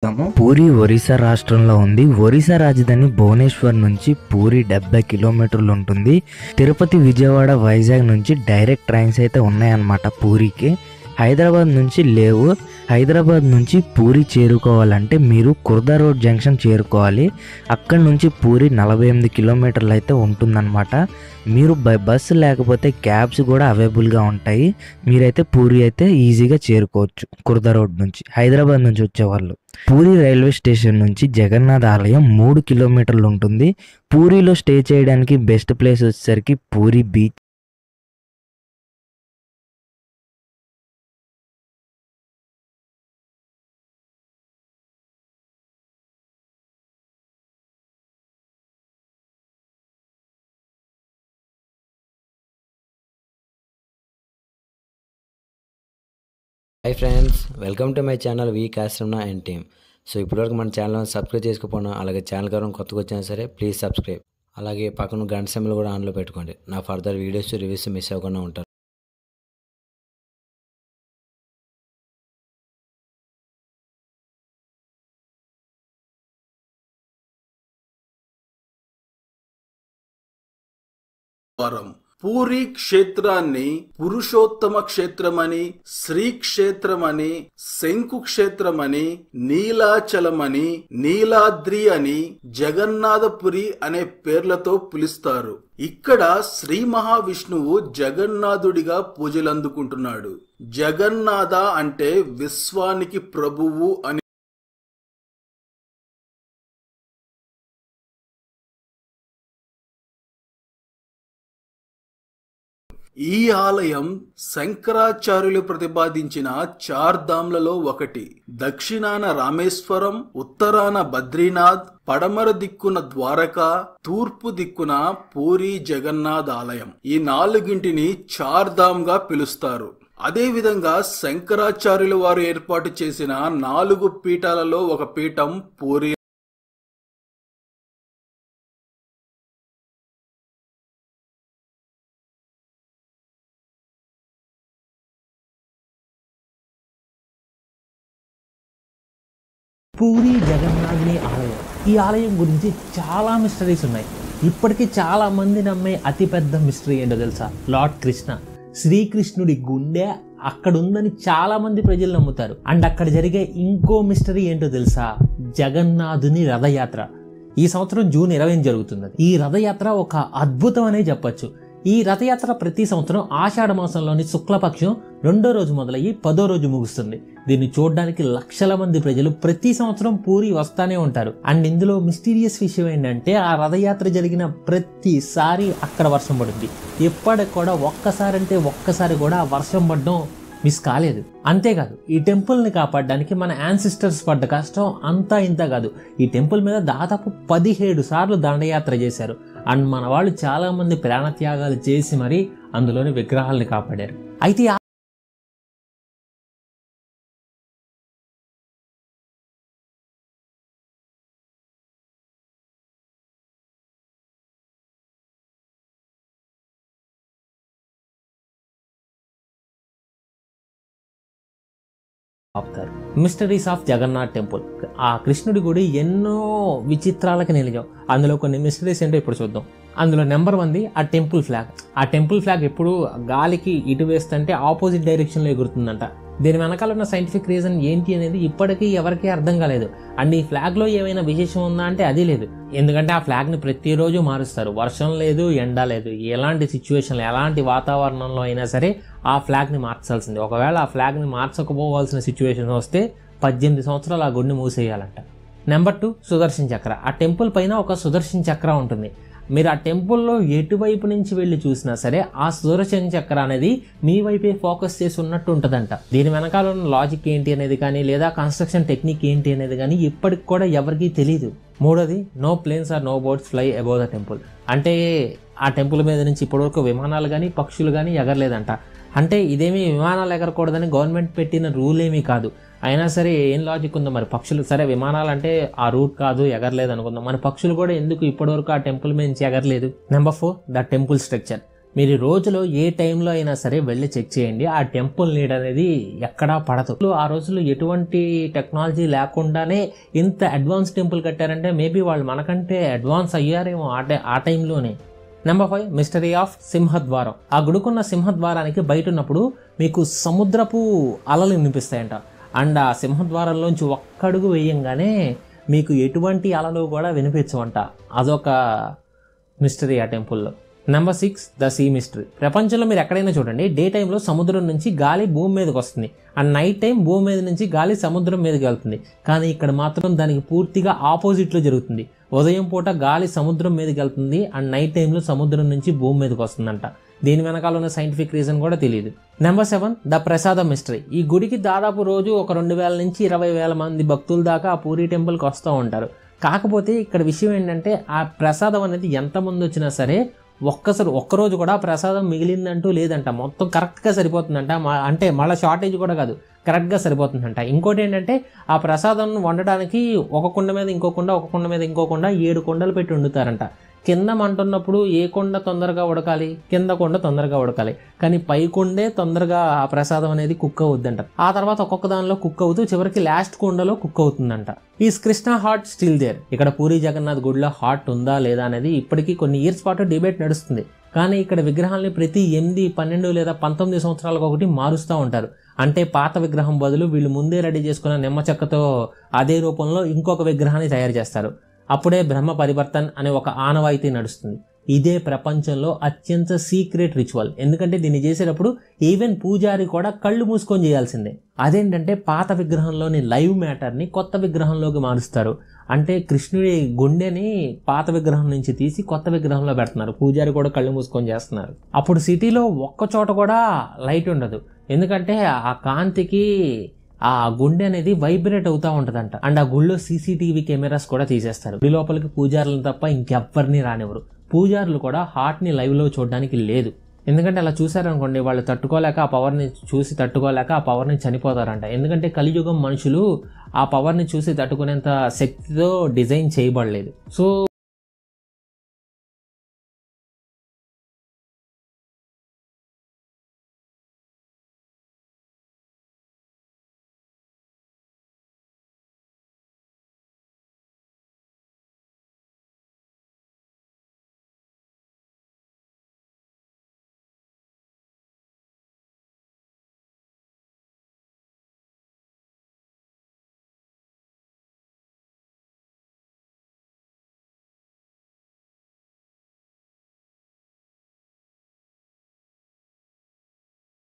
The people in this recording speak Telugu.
చూద్దాము. పూరి ఒరిస్సా రాష్ట్రంలో ఉంది. ఒరిస్సా రాజధాని భువనేశ్వర్ నుంచి పూరి 70 కిలోమీటర్లు ఉంటుంది. తిరుపతి, విజయవాడ, వైజాగ్ నుంచి డైరెక్ట్ ట్రైన్స్ అయితే ఉన్నాయన్నమాట పూరికి. హైదరాబాద్ నుంచి లేవు. హైదరాబాద్ నుంచి పూరి చేరుకోవాలంటే మీరు కుర్దా రోడ్ జంక్షన్ చేరుకోవాలి. అక్కడ నుంచి పూరి 48 కిలోమీటర్లు అయితే ఉంటుందన్నమాట. మీరు బస్సు లేకపోతే క్యాబ్స్ కూడా అవైలబుల్గా ఉంటాయి. మీరైతే పూరి అయితే ఈజీగా చేరుకోవచ్చు కుర్దా రోడ్ నుంచి, హైదరాబాద్ నుంచి వచ్చేవాళ్ళు. పూరి రైల్వే స్టేషన్ నుంచి జగన్నాథ్ ఆలయం 3 కిలోమీటర్లు ఉంటుంది. పూరిలో స్టే చేయడానికి బెస్ట్ ప్లేస్ వచ్చేసరికి Puri beach. Hi friends, welcome to my channel వి కాశ్రమణ అండ్ టీమ్. సో ఇప్పటివరకు మన ఛానల్ని సబ్స్క్రైబ్ చేసుకోకపోయినా, అలాగే ఛానల్ కారణం కొత్తగా వచ్చినా సరే ప్లీజ్ సబ్స్క్రైబ్. అలాగే పక్కన గంట సింబల్ కూడా ఆన్లో పెట్టుకోండి. నా ఫర్దర్ వీడియోస్ రివ్యూస్ మిస్ అవ్వకుండా ఉంటారు. పూరి క్షేత్రాన్ని పురుషోత్తమ క్షేత్రమని, శ్రీ క్షేత్రమని, శంకు క్షేత్రమని, నీలాచలమని, నీలాద్రి అని, జగన్నాథపురి అనే పేర్లతో పిలుస్తారు. ఇక్కడ శ్రీ మహావిష్ణువు జగన్నాథుడిగా పూజలందుకుంటున్నాడు. జగన్నాథ అంటే విశ్వానికి ప్రభువు అని. ఈ ఆలయం శంకరాచార్యులు ప్రతిపాదించిన చార్ధామ్లలో ఒకటి. దక్షిణాన రామేశ్వరం, ఉత్తరాన బద్రీనాథ్, పడమర దిక్కున ద్వారకా, తూర్పు దిక్కున పూరి జగన్నాథ్ ఆలయం. ఈ నాలుగింటిని చార్ధామ్ గా పిలుస్తారు. అదేవిధంగా శంకరాచార్యులు వారు ఏర్పాటు చేసిన 4 పీఠాలలో ఒక పీఠం పూరి. పూరి జగన్నాథుని ఆలయం. ఈ ఆలయం గురించి చాలా మిస్టరీస్ ఉన్నాయి. ఇప్పటికీ చాలా మంది నమ్మే అతిపెద్ద మిస్టరీ ఏంటో తెలుసా? లార్డ్ కృష్ణ, శ్రీకృష్ణుడి గుండె అక్కడ ఉందని చాలా మంది ప్రజలు నమ్ముతారు. అండ్ అక్కడ జరిగే ఇంకో మిస్టరీ ఏంటో తెలుసా? జగన్నాథుని రథయాత్ర. ఈ సంవత్సరం జూన్ 20 జరుగుతుంది. ఈ రథయాత్ర ఒక అద్భుతం అనే చెప్పొచ్చు. ఈ రథయాత్ర ప్రతి సంవత్సరం ఆషాఢ మాసంలోని శుక్లపక్షం 2వ రోజు మొదలయ్యి 10వ రోజు ముగుస్తుంది. దీన్ని చూడడానికి లక్షల మంది ప్రజలు ప్రతి సంవత్సరం పూరి వస్తానే ఉంటారు. అండ్ ఇందులో మిస్టీరియస్ విషయం ఏంటంటే, ఆ రథయాత్ర జరిగిన ప్రతిసారి అక్కడ వర్షం పడుద్ది. ఎప్పటికి కూడా ఒక్కసారి కూడా వర్షం పడడం మిస్ కాలేదు. అంతేకాదు, ఈ టెంపుల్ని కాపాడడానికి మన యాన్సిస్టర్స్ పడ్డ కష్టం అంతా ఇంత కాదు. ఈ టెంపుల్ మీద దాదాపు 17 సార్లు దండయాత్ర చేశారు. అండ్ మన వాళ్ళు చాలా మంది ప్రాణత్యాగాలు చేసి మరీ అందులోని విగ్రహాలని కాపాడారు. అయితే మిస్టరీస్ ఆఫ్ జగన్నాథ్ టెంపుల్. ఆ కృష్ణుడి గుడి ఎన్నో విచిత్రాలకు నిలిచాం. అందులో కొన్ని మిస్టరీస్ ఏంటో ఇప్పుడు చూద్దాం. అందులో నెంబర్ 1 ఆ టెంపుల్ ఫ్లాగ్. ఆ టెంపుల్ ఫ్లాగ్ ఎప్పుడు గాలికి ఇటు వేస్తుంటే ఆపోజిట్ డైరెక్షన్లో ఎగురుతుందంట. దీని వెనకాల ఉన్న సైంటిఫిక్ రీజన్ ఏంటి అనేది ఇప్పటికీ ఎవరికీ అర్థం కాలేదు. అండ్ ఈ ఫ్లాగ్లో ఏమైనా విశేషం ఉందా అంటే అది లేదు. ఎందుకంటే ఆ ఫ్లాగ్ని ప్రతిరోజు మారుస్తారు. వర్షం లేదు, ఎండ లేదు, ఎలాంటి సిచ్యువేషన్లో, ఎలాంటి వాతావరణంలో అయినా సరే ఆ ఫ్లాగ్ని మార్చాల్సింది. ఒకవేళ ఆ ఫ్లాగ్ని మార్చకపోవాల్సిన సిచ్యువేషన్ వస్తే 18 సంవత్సరాలు ఆ గుడిని మూసేయాలంట. నెంబర్ 2 సుదర్శన్ చక్ర. ఆ టెంపుల్ పైన ఒక సుదర్శన్ చక్ర ఉంటుంది. మీరు ఆ టెంపుల్లో ఎటువైపు నుంచి వెళ్ళి చూసినా సరే ఆ సుదర్శన్ చక్ర అనేది మీ వైపే ఫోకస్ చేసి ఉన్నట్టు ఉంటుందంట. దీని వెనకాల ఉన్న లాజిక్ ఏంటి అనేది కానీ, లేదా కన్స్ట్రక్షన్ టెక్నిక్ ఏంటి అనేది కానీ ఇప్పటికి కూడా ఎవరికీ తెలియదు. 3వది, no planes or no boats fly above the temple. అంటే ఆ టెంపుల్ మీద నుంచి ఇప్పటివరకు విమానాలు కానీ పక్షులు కానీ ఎగరలేదంట. అంటే ఇదేమీ విమానాలు ఎగరకూడదని గవర్నమెంట్ పెట్టిన రూల్ ఏమీ కాదు. అయినా సరే ఏం లాజిక్ ఉందో మరి? పక్షులు సరే, విమానాలు అంటే ఆ రూట్ కాదు, ఎగరలేదు అనుకుందాం. మన పక్షులు కూడా ఎందుకు ఇప్పటివరకు ఆ టెంపుల్ మీద నుంచి ఎగరలేదు? Number 4 the temple structure. మీరు రోజులో ఏ టైంలో అయినా సరే వెళ్ళి చెక్ చేయండి, ఆ టెంపుల్ నీడ్ అనేది ఎక్కడా పడదు. ఆ రోజుల్లో ఎటువంటి టెక్నాలజీ లేకుండానే ఇంత అడ్వాన్స్ టెంపుల్ కట్టారంటే మేబీ వాళ్ళు మనకంటే అడ్వాన్స్ అయ్యారేమో ఆ టైంలోనే. నెంబర్ 5 మిస్టరీ ఆఫ్ సింహద్వారం. ఆ గుడికున్న సింహద్వారానికి బయట ఉన్నప్పుడు మీకు సముద్రపు అలలు వినిపిస్తాయంట. అండ్ ఆ సింహద్వారంలోంచి ఒక్కడుగు వేయంగానే మీకు ఎటువంటి అలలు కూడా వినిపించవంట. అదొక మిస్టరీ ఆ టెంపుల్లో. Number 6 the sea mystery. ప్రపంచంలో మీరు ఎక్కడైనా చూడండి, డే టైంలో సముద్రం నుంచి గాలి భూమి మీదకి వస్తుంది, అండ్ నైట్ టైం భూమి మీద నుంచి గాలి సముద్రం మీదకి వెళ్తుంది. కానీ ఇక్కడ మాత్రం దానికి పూర్తిగా ఆపోజిట్లో జరుగుతుంది. ఉదయం పూట గాలి సముద్రం మీదకి వెళ్తుంది, అండ్ నైట్ టైంలో సముద్రం నుంచి భూమి మీదకి వస్తుందంట. దీని వెనకాల ఉన్న సైంటిఫిక్ రీజన్ కూడా తెలియదు. నెంబర్ 7 ద ప్రసాదం మిస్టరీ. ఈ గుడికి దాదాపు రోజు ఒక 2000 నుంచి 20,000 మంది భక్తుల దాకా ఆ పూరి టెంపుల్కి వస్తూ ఉంటారు. కాకపోతే ఇక్కడ విషయం ఏంటంటే ఆ ప్రసాదం అనేది ఎంతమంది వచ్చినా సరే ఒక్కరోజు కూడా ప్రసాదం మిగిలిందంటూ లేదంట. మొత్తం కరెక్ట్గా సరిపోతుందంట. అంటే మళ్ళీ షార్టేజ్ కూడా కాదు, కరెక్ట్గా సరిపోతుందంట. ఇంకోటి ఏంటంటే ఆ ప్రసాదం వండడానికి ఒక కుండ మీద ఇంకో కుండ, ఒక కుండ మీద ఇంకో కుండ, 7 కుండలు పెట్టి వండుతారంట. కింద మంటున్నప్పుడు ఏ కొండ తొందరగా ఉడకాలి, కింద కొండ తొందరగా ఉడకాలి, కానీ పై కొండే తొందరగా ఆ ప్రసాదం అనేది కుక్ అవుద్దంట. ఆ తర్వాత ఒక్కొక్క దానిలో కుక్ అవుతూ చివరికి లాస్ట్ కొండలో కుక్ అవుతుందంట. ఈ కృష్ణ హార్ట్ స్టిల్ దేర్. ఇక్కడ పూరి జగన్నాథ్ గుడిలో హార్ట్ ఉందా లేదా అనేది ఇప్పటికీ కొన్ని ఇయర్స్ పాటు డిబేట్ నడుస్తుంది. కానీ ఇక్కడ విగ్రహాలని ప్రతి 8, 12 లేదా 19 సంవత్సరాలకు ఒకటి మారుస్తూ ఉంటారు. అంటే పాత విగ్రహం బదులు వీళ్ళు ముందే రెడీ చేసుకున్న నిమ్మ చెక్కతో అదే రూపంలో ఇంకొక విగ్రహాన్ని తయారు చేస్తారు. అప్పుడే బ్రహ్మ పరివర్తన్ అనే ఒక ఆనవాయితీ నడుస్తుంది. ఇదే ప్రపంచంలో అత్యంత సీక్రెట్ రిచువల్. ఎందుకంటే దీన్ని చేసేటప్పుడు ఈవెన్ పూజారి కూడా కళ్ళు మూసుకొని చేయాల్సిందే. అదేంటంటే పాత విగ్రహంలోని లైవ్ మ్యాటర్ని కొత్త విగ్రహంలోకి మారుస్తారు. అంటే కృష్ణుడి గుండెని పాత విగ్రహం నుంచి తీసి కొత్త విగ్రహంలో పెడుతున్నారు. పూజారి కూడా కళ్ళు మూసుకొని చేస్తున్నారు. అప్పుడు సిటీలో ఒక్క చోట కూడా లైట్ ఉండదు. ఎందుకంటే ఆ కాంతికి ఆ గుండె అనేది వైబ్రేట్ అవుతూ ఉంటుందంట. అండ్ ఆ గుళ్ళో CCTV కెమెరాస్ కూడా తీసేస్తారు. గుడి లోపలికి పూజారులను తప్ప ఇంకెవ్వరిని రానివ్వరు. పూజారులు కూడా హార్ట్ని లైవ్లో చూడడానికి లేదు. ఎందుకంటే అలా చూసారనుకోండి, వాళ్ళు తట్టుకోలేక ఆ పవర్ని చూసి తట్టుకోలేక ఆ పవర్ని చనిపోతారంట. ఎందుకంటే కలియుగం మనుషులు ఆ పవర్ని చూసి తట్టుకునేంత శక్తితో డిజైన్ చేయబడలేదు. సో